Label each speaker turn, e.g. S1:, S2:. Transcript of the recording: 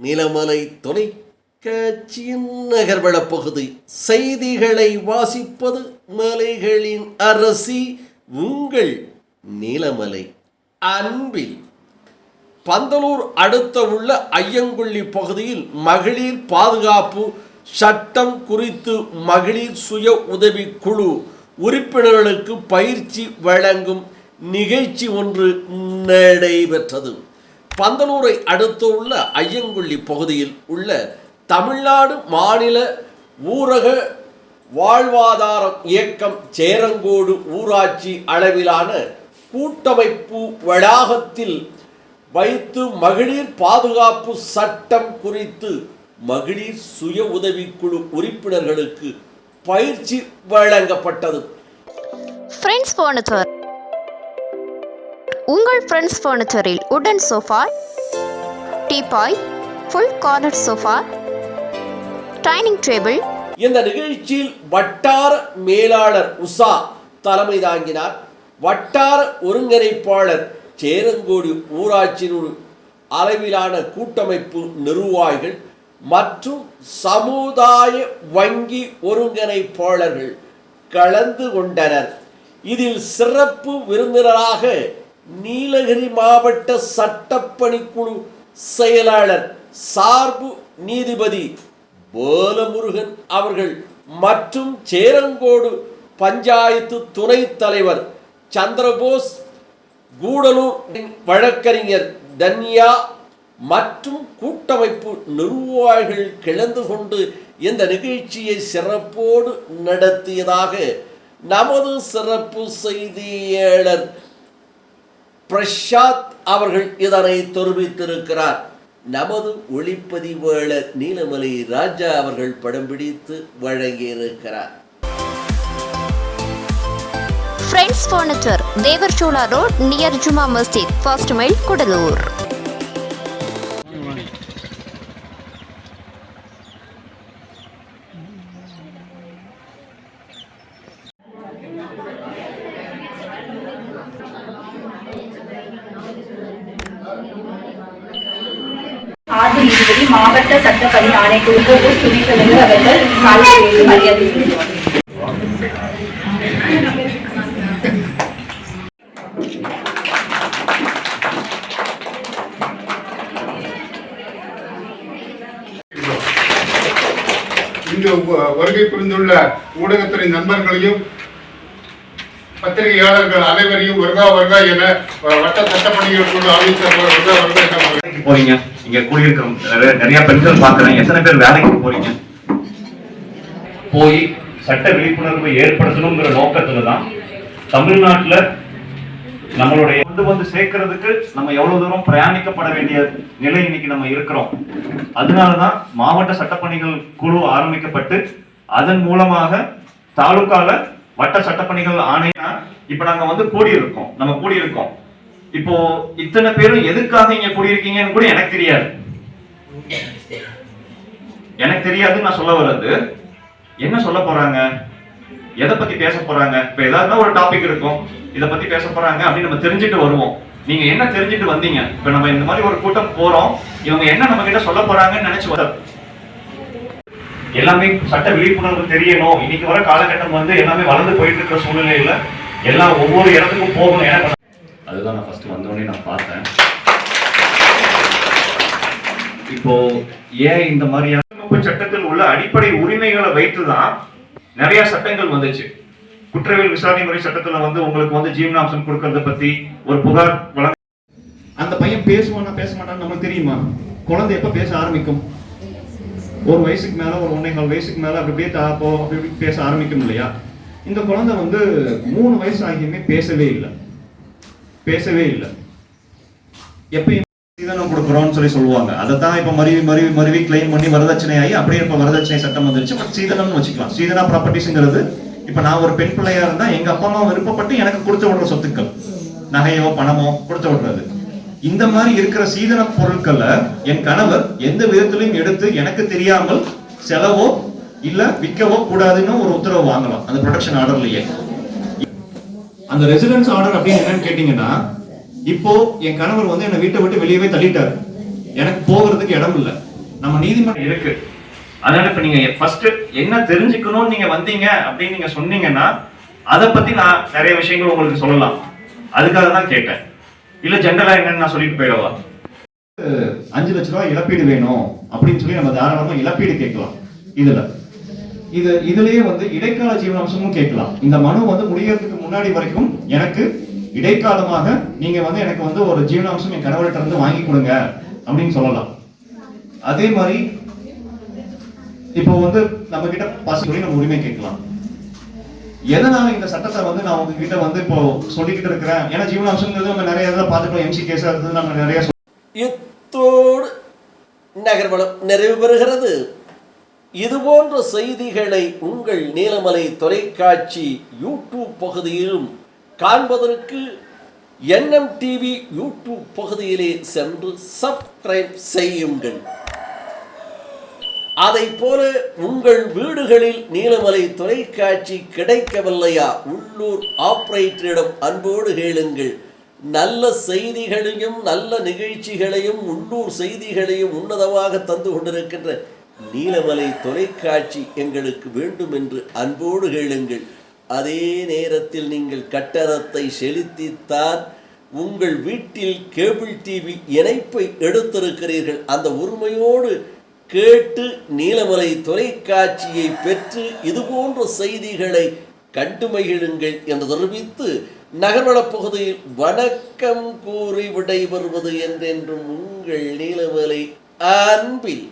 S1: நிலமலை தொலைக்காட்சியின் நகர்வள பகுதி செய்திகளை வாசிப்பது மலைகளின் அரசி உங்கள் நீலமலை. அன்பில் பந்தலூர் அடுத்த உள்ள ஐயங்குள்ளி பகுதியில் மகளிர் பாதுகாப்பு சட்டம் குறித்து மகளிர் சுய உதவி குழு உறுப்பினர்களுக்கு பயிற்சி வழங்கும் நிகழ்ச்சி ஒன்று நடைபெற்றது. பந்தலூரை அடுத்து உள்ள ஐயங்குள்ளி பகுதியில் உள்ள தமிழ்நாடு மாநில ஊரக வாழ்வாதாரம் இயக்கம் சேரங்கோடு ஊராட்சி அளவிலான கூட்டமைப்பு வளாகத்தில் வைத்து மகளிர் பாதுகாப்பு சட்டம் குறித்து மகளிர் சுய உதவிக்குழு உறுப்பினர்களுக்கு பயிற்சி வழங்கப்பட்டது.
S2: ஃப்ரெண்ட்ஸ் ஃபர்னிச்சர் உங்கள் ஃப்ரெண்ட்ஸ் ஃபர்னிச்சரில் உடன் sofa, teapoy, full corner sofa, dining table.
S1: இந்த நிகழ்ச்சியில் வட்டார மேலாளர் உஷா தலைமை தாங்கினார். வட்டார ஒருங்கிணைப்பாளர் சேரங்கோடு ஊராட்சியின் அளவிலான கூட்டமைப்பு நிர்வாகிகள் மற்றும் சமுதாய வங்கி ஒருங்கிணைப்பாளர்கள் கலந்து கொண்டனர். இதில் சிறப்பு விருந்தினராக நீலகிரி மாவட்ட சட்டப்பணிக்குழு செயலாளர் சார்பு நீதிபதி பாலமுருகன் அவர்கள் மற்றும் சேரங்கோடு பஞ்சாயத்து துணைத் தலைவர் சந்திரபோஸ், கூடலூர் வழக்கறிஞர் தன்யா மற்றும் கூட்டமைப்பு நிர்வாகிகள் கலந்து கொண்டு இந்த நிகழ்ச்சியை சிறப்போடு நடத்தியதாக நமது சிறப்பு செய்தியாளர் பிரசாத் அவர்கள் இதனை தெரிவித்திருக்கிறார். நமது ஒளிப்பதிவாளர் நீலமலை ராஜா அவர்கள் படம் பிடித்து வழங்கியிருக்கிறார்.
S2: Friends furniture, Devarshola road, near Juma Masjid, first mile, Gudalur.
S3: ஆதி நீதிபதி மாவட்ட சட்டப்பணி ஆணைக்குழு துணைத் தலைவர் அவர்கள் சாலை மரியாதை செலுத்துவார்.
S4: இங்கு வருகை புரிந்துள்ள ஊடகத்துறை நண்பர்களையும் பத்திரிகையாளர்கள் அனைவரையும் வருகா வருகா என வட்ட சட்டப்பணிகள் குழு ஆலோசனை
S5: போறீங்க. இங்க கூடியிருக்கிற நிறைய பெண்கள் பாக்குறேன். எத்தனை பேர் வேலைக்கு போறீங்க? போய் சட்ட விழிப்புணர்வை ஏற்படுத்தணுங்கிற நோக்கத்துலதான் தமிழ்நாட்டுல நம்மளுடைய கொண்டு வந்து சேர்க்கறதுக்கு நம்ம எவ்வளவு தூரம் பிரயாணிக்கப்பட வேண்டிய நிலை இன்னைக்கு நம்ம இருக்கிறோம். அதனாலதான் மாவட்ட சட்டப்பணிகள் குழு ஆரம்பிக்கப்பட்டு அதன் மூலமாக தாலுகால வட்ட சட்டப்பணிகள் ஆணையா இப்ப நாங்க வந்து கூடியிருக்கோம். இப்போ இத்தனை பேரும் எதுக்காக இங்க கூடியிருக்கீங்கன்னு கூட எனக்கு தெரியாது. நான் சொல்ல வர்றது என்ன சொல்ல போறாங்க, எதை பத்தி பேச போறாங்க. இப்ப ஏதாவது ஒரு டாபிக் இருக்கும், இதை பத்தி பேச போறாங்க அப்படின்னு நம்ம தெரிஞ்சுட்டு வருவோம். நீங்க என்ன தெரிஞ்சுட்டு வந்தீங்க? இப்ப நம்ம இந்த மாதிரி ஒரு கூட்டம் போறோம், இவங்க என்ன நம்ம கிட்ட சொல்ல போறாங்கன்னு நினைச்சு எல்லாமே சட்ட விழிப்புணர்வு தெரியணும். இன்னைக்கு வர காலகட்டம் வந்து எல்லாமே வளர்ந்து போயிட்டு இருக்கிற சூழ்நிலையில எல்லாம் ஒவ்வொரு இடத்துக்கும் போகணும். அதுதான் நான் ஃபர்ஸ்ட் வந்தோடனே நான் பார்த்தேன். இப்போ ஏன் இந்த மாதிரியான சட்டத்தில் உள்ள அடிப்படை உரிமைகளை வைத்துதான் நிறைய சட்டங்கள் வந்துச்சு. குற்றவியல் விசாரணை முறை சட்டத்துல வந்து உங்களுக்கு வந்து ஜீவனாம்சம் கொடுக்கறத பத்தி ஒரு புகார் வழங்க, அந்த பையன் பேசுவானா பேச மாட்டான்னு நமக்கு தெரியுமா? குழந்தை எப்ப பேச ஆரம்பிக்கும்? ஒரு வயசுக்கு மேல, ஒரு 1.25 வயசுக்கு மேல அப்படி பேச ஆரம்பிக்கும் இல்லையா? இந்த குழந்தை வந்து 3 வயசு ஆகியுமே பேசவே இல்லை. எப்பயும் சீதனம் கொடுக்குறோம்னு சொல்லுவாங்க. அதைத்தான் இப்ப மருவி கிளைம் பண்ணி வரதட்சணை ஆகி அப்படியே இப்ப வரதட்சணை சட்டம் வந்துருச்சு. பட் சீதனம்னு வச்சுக்கலாம். சீதனா ப்ராப்பர்ட்டிஸ்ங்கிறது இப்ப நான் ஒரு பெண் பிள்ளையா இருந்தா எங்க அப்பா அம்மா விருப்பப்பட்டு எனக்கு கொடுத்து விடுற சொத்துக்கள், நகையோ பணமோ கொடுத்து விடுறது. இந்த மாதிரி இருக்கிற சீதன பொருட்களை என் கணவர் எந்த விதத்திலையும் எடுத்து எனக்கு தெரியாமல் செலவோ இல்ல விற்கவோ கூடாதுன்னு ஒரு உத்தரவு வாங்கலாம் அந்த ப்ரொடெக்ஷன் ஆர்டர்லயே. அந்த ரெசிடென்ஸ் ஆர்டர் அப்படின்னு என்னன்னு கேட்டீங்கன்னா, இப்போ என் கணவர் வந்து என்னை வீட்டை விட்டு வெளியவே தள்ளிட்டாரு. எனக்கு போகிறதுக்கு இடம் இல்லை. நம்ம நீதிமன்றம் இருக்கு. அதனால இப்ப நீங்க ஃபர்ஸ்ட் என்ன தெரிஞ்சுக்கணும்னு நீங்க வந்தீங்க அப்படின்னு நீங்க சொன்னீங்கன்னா அதை பத்தி நான் நிறைய விஷயங்கள் உங்களுக்கு சொல்லலாம். அதுக்காக தான் கேட்டேன். இல்ல ஜெனரலா என்னன்னு நான் சொல்லிட்டு போயிடவா? 5 லட்ச ரூபாய் இழப்பீடு வேணும் அப்படின்னு சொல்லி நம்ம தாராளமா இழப்பீடு கேட்கலாம். இதுலயே வந்து இடைக்கால ஜீவனாம்சமும் கேட்கலாம். இந்த மனு வந்து முடியறதுக்கு முன்னாடி வரைக்கும் எனக்கு இடைக்காலமாக நீங்க வந்து எனக்கு வந்து ஒரு ஜீவனாம்சம் என் கணவர்கிட்ட இருந்து வாங்கி கொடுங்க அப்படின்னு சொல்லலாம். அதே மாதிரி இப்போ வந்து நம்ம கிட்ட பசங்க நம்ம உரிமை கேட்கலாம். எதனால இந்த சட்டத்தை வந்து நான் உங்ககிட்ட வந்து இப்போ சொல்லிக்கிட்டு இருக்கிறேன்? ஏன்னா ஜீவனாம்சங்கிறது நம்ம நிறைய இதில் பார்த்துட்டோம். MC கேஸா இருந்தது நம்ம நிறைய.
S1: இத்தோடு நகர்வலம் நிறைவு பெறுகிறது. இதுபோன்ற செய்திகளை உங்கள் நீலமலை தொலைக்காட்சி யூடியூப் பகுதியிலும் காண்பதற்கு NMTV யூடியூப் பகுதியிலே சென்று சப்ஸ்கிரைப் செய்யுங்கள். அதைப் போல உங்கள் வீடுகளில் நீலமலை தொலைக்காட்சி கிடைக்கவில்லையா? உள்ளூர் ஆபரேட்டரிடம் அன்போடு கேளுங்கள். நல்ல செய்திகளையும் நல்ல நிகழ்ச்சிகளையும் உள்ளூர் செய்திகளையும் உன்னதமாக தந்து கொண்டிருக்கின்ற நீலமலை தொலைக்காட்சி எங்களுக்கு வேண்டும் என்று அன்போடு கேளுங்கள். அதே நேரத்தில் நீங்கள் கட்டணத்தை செலுத்தித்தான் உங்கள் வீட்டில் கேபிள் டிவி இணைப்பை எடுத்திருக்கிறீர்கள். அந்த உரிமையோடு கேட்டு நீலமலை தொலைக்காட்சியை பெற்று இதுபோன்ற செய்திகளை கண்டு மகிழுங்கள் என்று தெரிவித்து நகர்வளப் பகுதியில் வணக்கம் கூறி விடைபெறுவது என்றென்றும் உங்கள் நீலமலை அன்பில்